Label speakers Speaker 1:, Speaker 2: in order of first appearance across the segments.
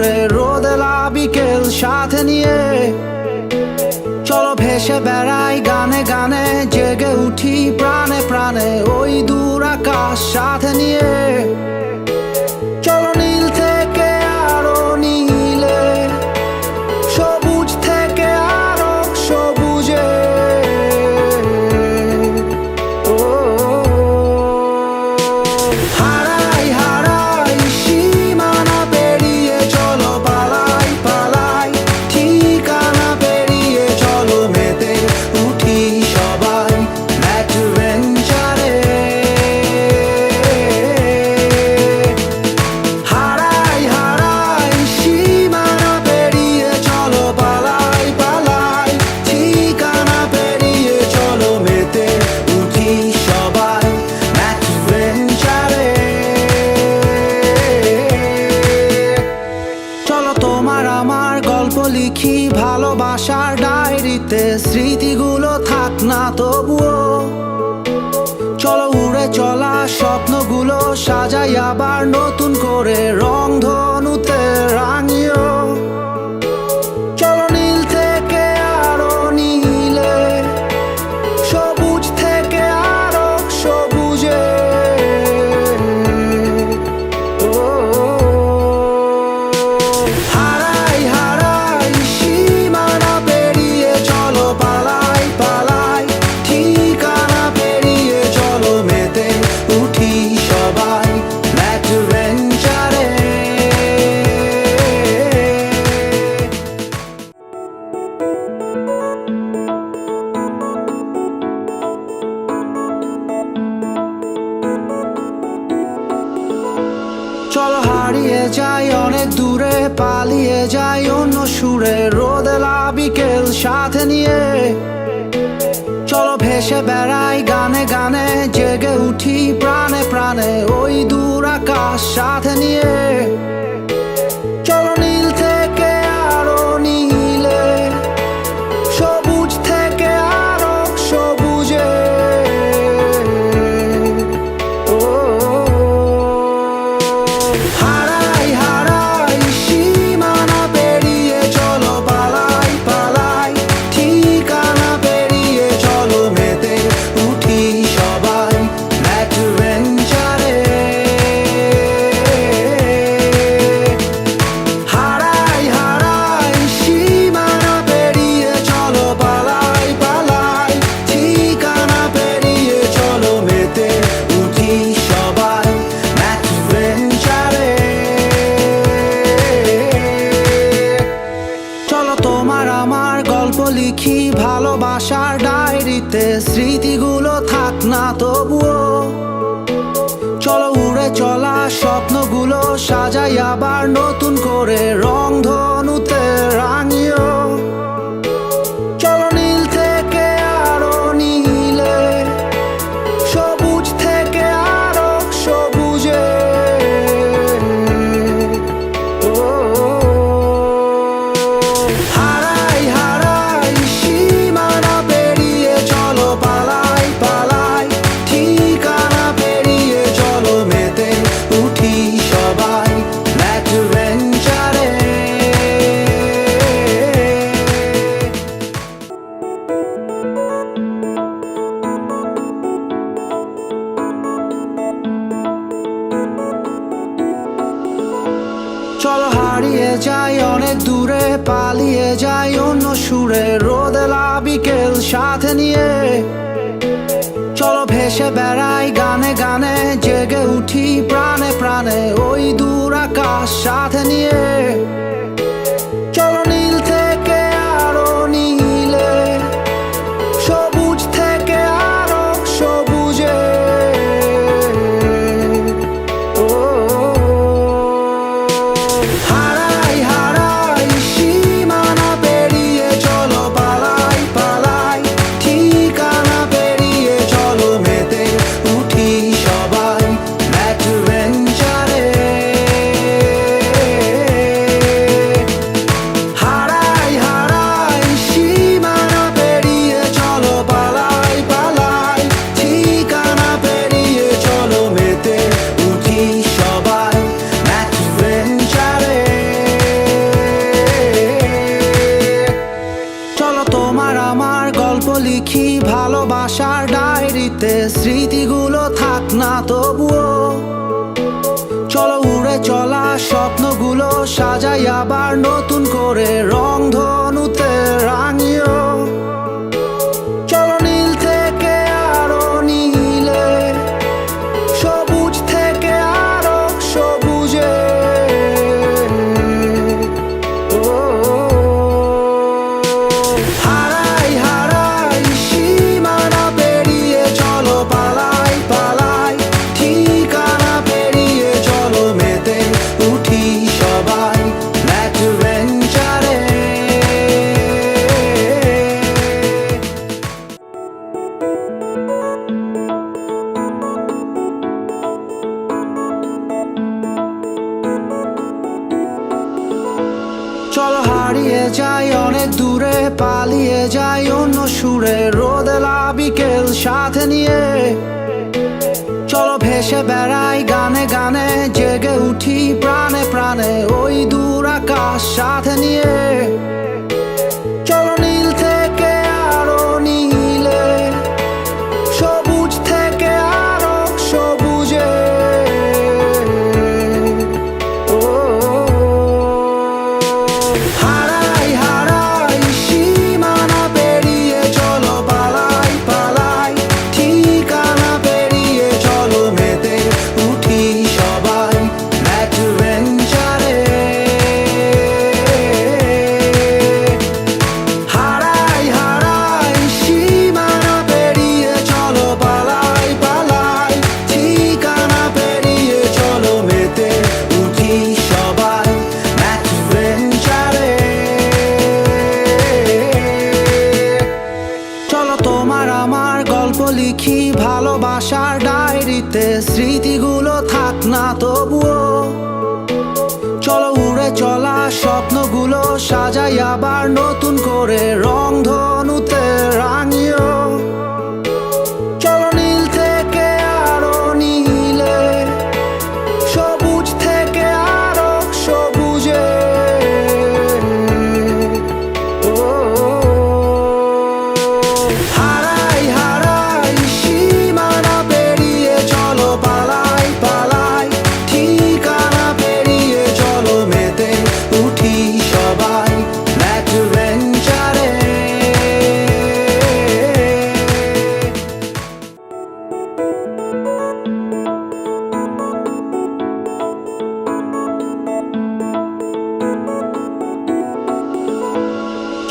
Speaker 1: সুরে রোদেলা বিকেল সাথে নিয়ে চলো ভেসে বেড়াই গানে গানে, জেগে উঠি প্রাণে প্রাণে ওই দূর আকাশ সাথে নিয়ে। চলো নীল থেকে আরো নীলে, সবুজ থেকে আরো সবুজে। হারাই হারাই সীমানা পেরিয়ে চলো পালাই পালাই, ঠিকানা পেরিয়ে চলো মেতে উঠি সবাই অ্যাডভেঞ্চারে। হারাই হারাই সীমানা পেরিয়ে চলো পালাই পালাই, ঠিকানা পেরিয়ে চলো মেতে উঠি সবাই অ্যাডভেঞ্চারে। চলো তোমার আমার গল্প লিখি ভালোবাসার ডায়েরিতে, স্মৃতিগুলো থাক না তবুও। চলো উড়ে চলা স্বপ্নগুলো সাজাই আবার নতুন করে, রং ধনুতে রাঙিও। চলো নীল থেকে আরো নীলে, সবুজ থেকে আরো সবুজে। হারাই হারাই সীমানা পেরিয়ে চলো পালাই পালাই, ঠিকানা পেরিয়ে চলো মেতে উঠি সবাই অ্যাডভেঞ্চারে। চলো হারিয়ে যাই অনেক দূরে, পালিয়ে যাই অন্য সুরে রোদেলা বিকেল সাথে নিয়ে। চলো ভেসে বেড়াই গানে গানে, জেগে উঠি প্রাণে প্রাণে ওই দূর আকাশ সাথে নিয়ে। চলো নীল থেকে আরো নীলে, সবুজ থেকে আরো সবুজে। হারাই হারাই সীমানা পেরিয়ে চলো পালাই পালাই, ঠিকানা পেরিয়ে চলো মেতে উঠি সবাই অ্যাডভেঞ্চারে। হারাই হারাই সীমানা পেরিয়ে চলো পালাই পালাই, ঠিকানা পেরিয়ে চলো মেতে উঠি সবাই অ্যাডভেঞ্চারে। চলো তোমার আমার গল্প লিখি ভালোবাসার ডায়েরিতে, স্মৃতিগুলো থাক না তবুও। চলো উড়ে চলা স্বপ্নগুলো সাজাই আবার নতুন করে, রং ধনুতে রাঙিও। চলো নীল থেকে আরো নীলে, সবুজ থেকে আরো সবুজে। হারাই হারাই সীমানা পেরিয়ে চলো পালাই পালাই, ঠিকানা পেরিয়ে চলো মেতে উঠি সবাই অ্যাডভেঞ্চারে। চলো হারিয়ে যাই অনেক দূরে, পালিয়ে যাই অন্য সুরে রোদেলা বিকেল সাথে নিয়ে। চলো ভেসে বেড়াই গানে গানে, জেগে উঠি প্রাণে প্রাণে ওই দূর আকাশ সাথে নিয়ে। চলো নীল থেকে আরো নীলে, সবুজ থেকে আরো সবুজে। হারাই হারাই সীমানা পেরিয়ে চলো পালাই পালাই, ঠিকানা পেরিয়ে চলো মেতে উঠি সবাই অ্যাডভেঞ্চারে। স্মৃতিগুলো থাক না তবুও। চলো উড়ে চলা স্বপ্নগুলো সাজাই আবার নতুন করে রং ধনুতে রাঙিও। চলো নীল থেকে আরো নীলে, সবুজ থেকে আরো সবুজে। হারাই হারাই সীমানা পেরিয়ে চলো পালাই পালাই, ঠিকানা পেরিয়ে চলো মেতে উঠি সবাই অ্যাডভেঞ্চারে। চলো হারিয়ে যাই অনেক দূরে, পালিয়ে যাই অন্য সুরে, রোদেলা বিকেল সাথে নিয়ে। চলো ভেসে বেড়াই গানে গানে, জেগে উঠি প্রাণে প্রাণে ওই দূর আকাশ সাথে নিয়ে। চলো নীল থেকে আরো নীলে, সবুজ থেকে আরো সবুজে। হারাই হারাই সীমানা পেরিয়ে চলো পালাই পালাই, ঠিকানা পেরিয়ে চলো মেতে উঠি সবাই অ্যাডভেঞ্চারে। হারাই হারাই সীমানা পেরিয়ে চলো পালাই পালাই, ঠিকানা পেরিয়ে চলো মেতে উঠি সবাই অ্যাডভেঞ্চারে। চলো তোমার আমার গল্প লিখি ভালোবাসার ডায়েরিতে, স্মৃতিগুলো থাক না তবুও। চলো উড়ে চলা স্বপ্নগুলো সাজাই আবার নতুন করে রং ধনুতে রাঙিও। চলো নীল থেকে আরো নীলে, সবুজ থেকে আরো সবুজে। হারাই হারাই সীমানা পেরিয়ে চলো পালাই পালাই, ঠিকানা পেরিয়ে চলো মেতে উঠি সবাই অ্যাডভেঞ্চারে।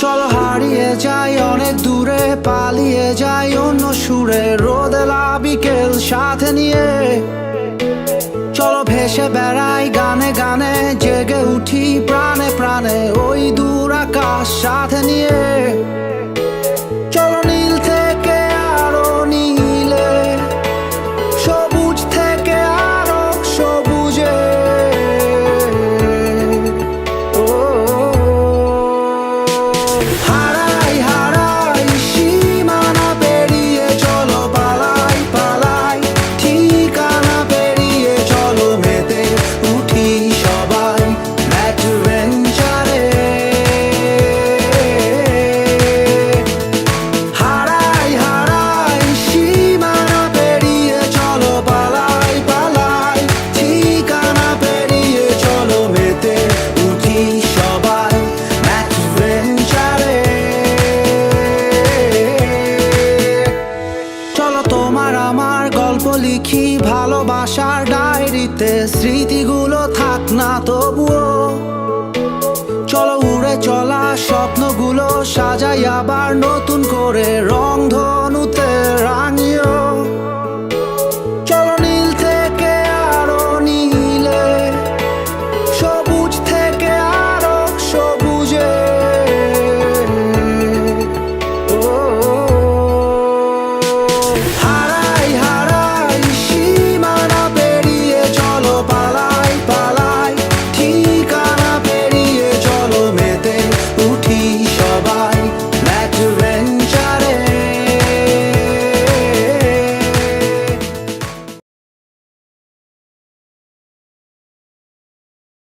Speaker 1: চলো হারিয়ে যাই অনেক দূরে, পালিয়ে যাই অন্য সুরে, রোদেলা বিকেল সাথে নিয়ে। চলো ভেসে বেড়াই গানে গানে, জেগে উঠি প্রাণে প্রাণে ওই দূর আকাশ সাথে নিয়ে। চলো নীল থেকে আরো নীলে, সবুজ থেকে আরো সবুজে। হারাই হারাই সীমানা পেরিয়ে চলো পালাই পালাই, ঠিকানা পেরিয়ে চলো মেতে উঠি সবাই অ্যাডভেঞ্চারে। হারাই হারাই সীমানা পেরিয়ে চলো পালাই পালাই, ঠিকানা পেরিয়ে চলো মেতে উঠি সবাই অ্যাডভেঞ্চারে। চলো তোমার আমার গল্প লিখি ভালোবাসার ডায়েরিতে, স্মৃতিগুলো থাক না তবুও। চলো উড়ে চলা স্বপ্নগুলো সাজাই আবার নতুন করে রং ধনুতে রাঙিও।